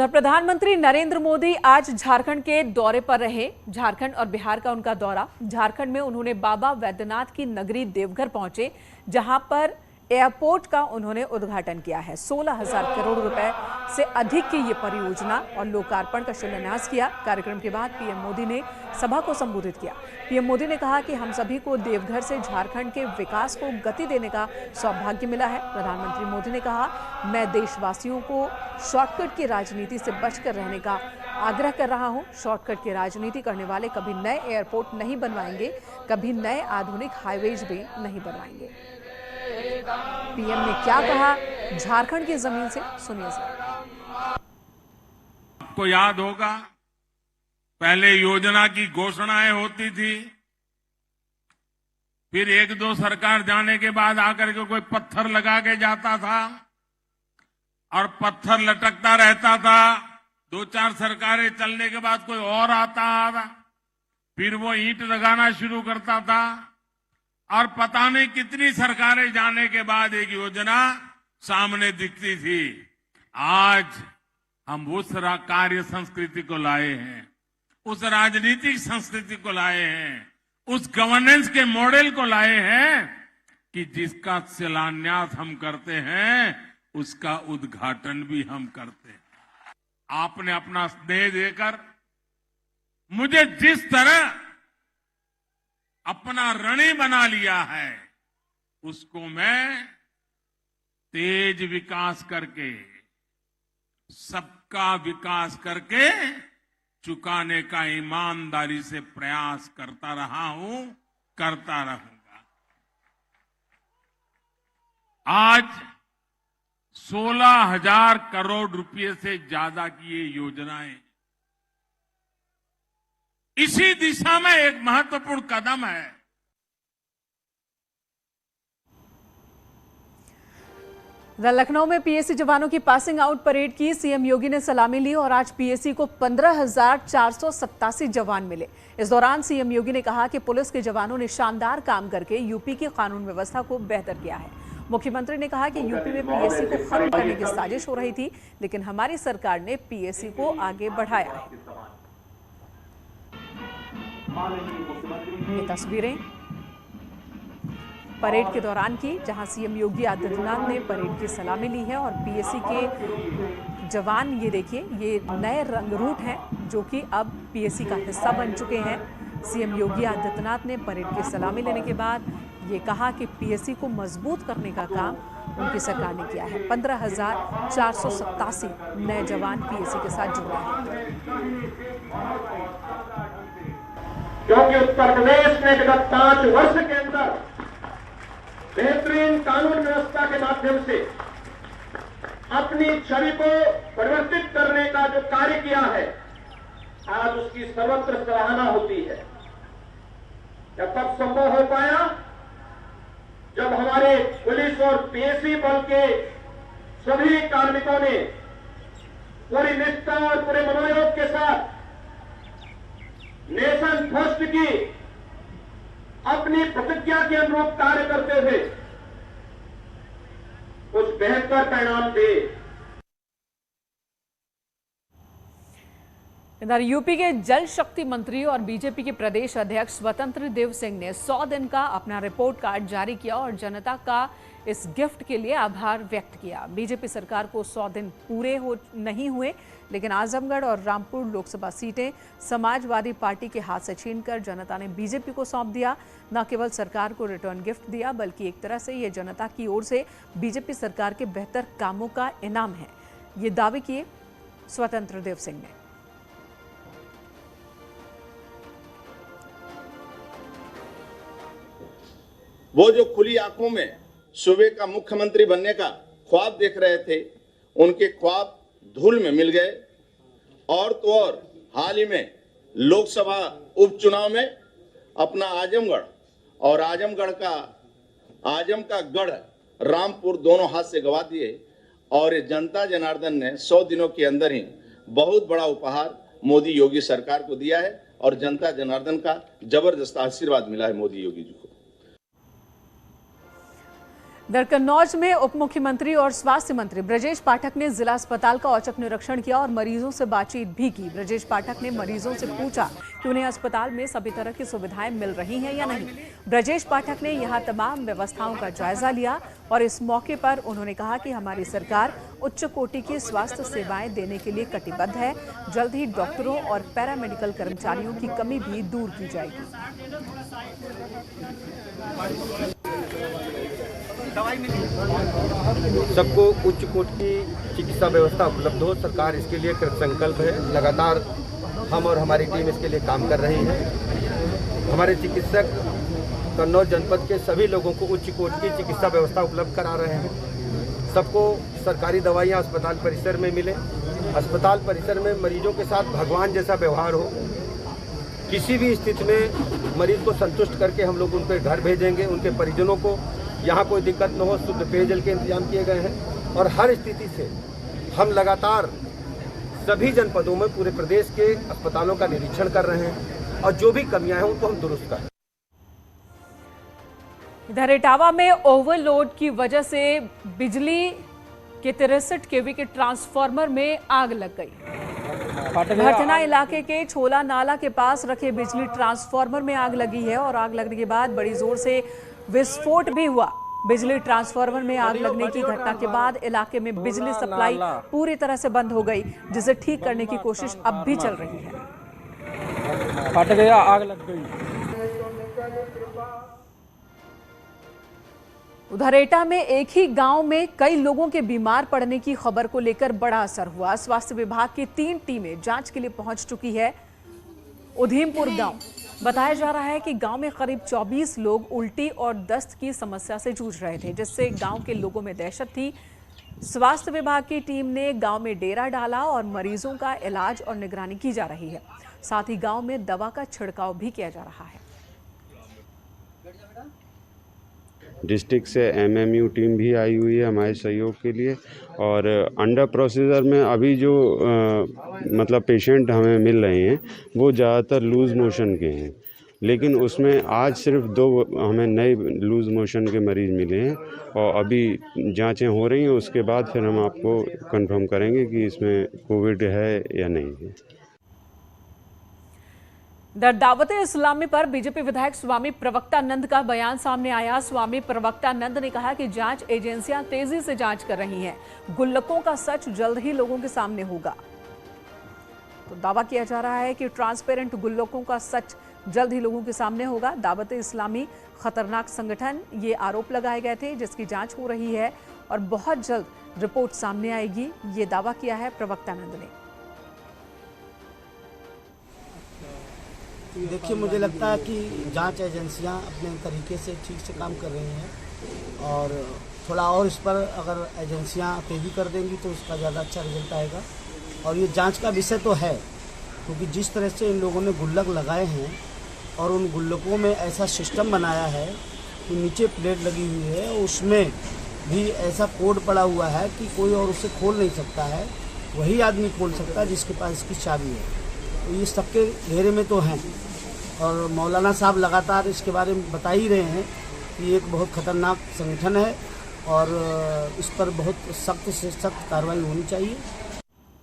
प्रधानमंत्री नरेंद्र मोदी आज झारखंड के दौरे पर रहे। झारखंड और बिहार का उनका दौरा। झारखंड में उन्होंने बाबा वैद्यनाथ की नगरी देवघर पहुंचे, जहां पर एयरपोर्ट का उन्होंने उद्घाटन किया है। 16,000 करोड़ रुपए से अधिक की ये परियोजना और लोकार्पण का शिलान्यास किया। कार्यक्रम के बाद पीएम मोदी ने सभा को संबोधित किया। पीएम मोदी ने कहा कि हम सभी को देवघर से झारखंड के विकास को गति देने का सौभाग्य मिला है। प्रधानमंत्री मोदी ने कहा, मैं देशवासियों को शॉर्टकट की राजनीति से बचकर रहने का आग्रह कर रहा हूं। शॉर्टकट की राजनीति करने वाले कभी नए एयरपोर्ट नहीं बनवाएंगे, कभी नए आधुनिक हाईवेज भी नहीं बनवाएंगे। पीएम ने क्या कहा, झारखंड की जमीन से सुनिए सर। आपको याद होगा, पहले योजना की घोषणाएं होती थी, फिर एक दो सरकार जाने के बाद आकर के कोई पत्थर लगा के जाता था और पत्थर लटकता रहता था। दो चार सरकारें चलने के बाद कोई और आता, फिर वो ईंट लगाना शुरू करता था और पता नहीं कितनी सरकारें जाने के बाद एक योजना सामने दिखती थी। आज हम उस कार्य संस्कृति को लाए हैं, उस राजनीतिक संस्कृति को लाए हैं, उस गवर्नेंस के मॉडल को लाए हैं कि जिसका शिलान्यास हम करते हैं, उसका उद्घाटन भी हम करते हैं। आपने अपना स्नेह देकर मुझे जिस तरह अपना ऋणी बना लिया है, उसको मैं तेज विकास करके, सबका विकास करके चुकाने का ईमानदारी से प्रयास करता रहा हूं, करता रहूंगा। आज 16,000 करोड़ रुपए से ज्यादा की ये योजनाएं इसी दिशा में एक महत्वपूर्ण कदम है। लखनऊ में पीएसी जवानों की पासिंग आउट परेड की सीएम योगी ने सलामी ली और आज पीएसी को 15,487 जवान मिले। इस दौरान सीएम योगी ने कहा कि पुलिस के जवानों ने शानदार काम करके यूपी की कानून व्यवस्था को बेहतर किया है। मुख्यमंत्री ने कहा कि यूपी में पीएसी को खत्म करने की साजिश हो रही थी, लेकिन हमारी सरकार ने पीएसी को आगे बढ़ाया है। ये तस्वीरें परेड के दौरान की, जहां सीएम योगी आदित्यनाथ ने परेड की सलामी ली है और पीएसी के जवान, ये देखिए, ये नए रंग रूट हैं जो कि अब पीएसी का हिस्सा बन चुके हैं। सीएम योगी आदित्यनाथ ने परेड की सलामी लेने के बाद ये कहा कि पीएसी को मजबूत करने का काम उनकी सरकार ने किया है। 15,487 नए जवान पीएसी के साथ जुड़े हैं। क्योंकि उत्तर प्रदेश में विगत 5 वर्ष के अंदर बेहतरीन कानून व्यवस्था के माध्यम से अपनी छवि को परिवर्तित करने का जो कार्य किया है, आज उसकी सर्वत्र सराहना होती है। यह तब संभव हो पाया जब हमारे पुलिस और पीएसी बल के सभी कार्मिकों ने पूरी निष्ठा और पूरे मनोयोग के साथ नेशन फर्स्ट की अपनी प्रतिज्ञा के अनुरूप कार्य करते हुए कुछ बेहतर परिणाम दिए। इधर यूपी के जल शक्ति मंत्री और बीजेपी के प्रदेश अध्यक्ष स्वतंत्र देव सिंह ने 100 दिन का अपना रिपोर्ट कार्ड जारी किया और जनता का इस गिफ्ट के लिए आभार व्यक्त किया। बीजेपी सरकार को 100 दिन पूरे नहीं हुए, लेकिन आजमगढ़ और रामपुर लोकसभा सीटें समाजवादी पार्टी के हाथ से छीनकर जनता ने बीजेपी को सौंप दिया। न केवल सरकार को रिटर्न गिफ्ट दिया, बल्कि एक तरह से ये जनता की ओर से बीजेपी सरकार के बेहतर कामों का इनाम है। ये दावे किए स्वतंत्र देव सिंह ने। वो जो खुली आंखों में सूबे का मुख्यमंत्री बनने का ख्वाब देख रहे थे, उनके ख्वाब धूल में मिल गए। और तो और हाल ही में लोकसभा उपचुनाव में अपना आजमगढ़ और आजम का गढ़ रामपुर दोनों हाथ से गवा दिए। और ये जनता जनार्दन ने 100 दिनों के अंदर ही बहुत बड़ा उपहार मोदी योगी सरकार को दिया है और जनता जनार्दन का जबरदस्त आशीर्वाद मिला है मोदी योगी जी को। इधर कन्नौज में उप मुख्यमंत्री और स्वास्थ्य मंत्री ब्रजेश पाठक ने जिला अस्पताल का औचक निरीक्षण किया और मरीजों से बातचीत भी की। ब्रजेश पाठक ने मरीजों से पूछा कि उन्हें अस्पताल में सभी तरह की सुविधाएं मिल रही हैं या नहीं। ब्रजेश पाठक ने यहां तमाम व्यवस्थाओं का जायजा लिया और इस मौके पर उन्होंने कहा कि हमारी सरकार उच्च कोटि की स्वास्थ्य सेवाएं देने के लिए कटिबद्ध है। जल्द ही डॉक्टरों और पैरामेडिकल कर्मचारियों की कमी भी दूर की जाएगी। सबको उच्च कोटि की चिकित्सा व्यवस्था उपलब्ध हो, सरकार इसके लिए कृतसंकल्प है। लगातार हम और हमारी टीम इसके लिए काम कर रही है। हमारे चिकित्सक कन्नौज जनपद के सभी लोगों को उच्च कोटि की चिकित्सा व्यवस्था उपलब्ध करा रहे हैं। सबको सरकारी दवाइयाँ अस्पताल परिसर में मिले। अस्पताल परिसर में मरीजों के साथ भगवान जैसा व्यवहार हो। किसी भी स्थिति में मरीज को संतुष्ट करके हम लोग उनके घर भेजेंगे। उनके परिजनों को यहाँ कोई दिक्कत न हो, शुद्ध पेयजल के इंतजाम किए गए हैं और हर स्थिति से हम लगातार सभी जनपदों में पूरे प्रदेश के अस्पतालों का निरीक्षण कर रहे हैं और जो भी कमियां हैं उनको हम दुरुस्त करें। इधर इटावा में ओवरलोड की वजह से बिजली के 63 केवी के ट्रांसफार्मर में आग लग गई। भरथना इलाके के छोला नाला के पास रखे बिजली ट्रांसफार्मर में आग लगी है और आग लगने के बाद बड़ी जोर से विस्फोट भी हुआ। बिजली ट्रांसफार्मर में आग लगने की घटना के बाद इलाके में बिजली सप्लाई पूरी तरह से बंद हो गई, जिसे ठीक करने की कोशिश अब भी चल रही है। फट गया, आग लग गई। उधर एटा में एक ही गांव में कई लोगों के बीमार पड़ने की खबर को लेकर बड़ा असर हुआ। स्वास्थ्य विभाग की 3 टीमें जांच के लिए पहुंच चुकी है। उधीमपुर गांव बताया जा रहा है कि गांव में करीब 24 लोग उल्टी और दस्त की समस्या से जूझ रहे थे, जिससे गांव के लोगों में दहशत थी। स्वास्थ्य विभाग की टीम ने गांव में डेरा डाला और मरीजों का इलाज और निगरानी की जा रही है। साथ ही गांव में दवा का छिड़काव भी किया जा रहा है। डिस्ट्रिक्ट से एमएमयू टीम भी आई हुई है हमारे सहयोग के लिए और अंडर प्रोसीजर में अभी जो मतलब पेशेंट हमें मिल रहे हैं वो ज़्यादातर लूज़ मोशन के हैं, लेकिन उसमें आज सिर्फ 2 हमें नए लूज़ मोशन के मरीज़ मिले हैं और अभी जांचें हो रही हैं। उसके बाद फिर हम आपको कंफर्म करेंगे कि इसमें कोविड है या नहीं है। दावते इस्लामी पर बीजेपी विधायक स्वामी प्रवक्तानंद का बयान सामने आया। स्वामी प्रवक्तानंद ने कहा कि जांच एजेंसियां तेजी से जांच कर रही हैं। गुल्लकों का सच जल्द ही लोगों के सामने होगा। तो दावा किया जा रहा है कि ट्रांसपेरेंट गुल्लकों का सच जल्द ही लोगों के सामने होगा। दावते इस्लामी खतरनाक संगठन, ये आरोप लगाए गए थे, जिसकी जांच हो रही है और बहुत जल्द रिपोर्ट सामने आएगी। ये दावा किया है प्रवक्तानंद ने। देखिए, मुझे लगता है कि जांच एजेंसियां अपने तरीके से ठीक से काम कर रही हैं और थोड़ा और इस पर अगर एजेंसियां तेज़ी कर देंगी तो इसका ज़्यादा अच्छा रिजल्ट आएगा। और ये जांच का विषय तो है, क्योंकि जिस तरह से इन लोगों ने गुल्लक लगाए हैं और उन गुल्लकों में ऐसा सिस्टम बनाया है कि नीचे प्लेट लगी हुई है, उसमें भी ऐसा कोड पड़ा हुआ है कि कोई और उसे खोल नहीं सकता है, वही आदमी खोल सकता है जिसके पास इसकी चाबी है। तो ये सबके घेरे में तो हैं और मौलाना साहब लगातार इसके बारे में बता ही रहे हैं कि एक बहुत खतरनाक संगठन है और इस पर बहुत सख्त से सख्त कार्रवाई होनी चाहिए।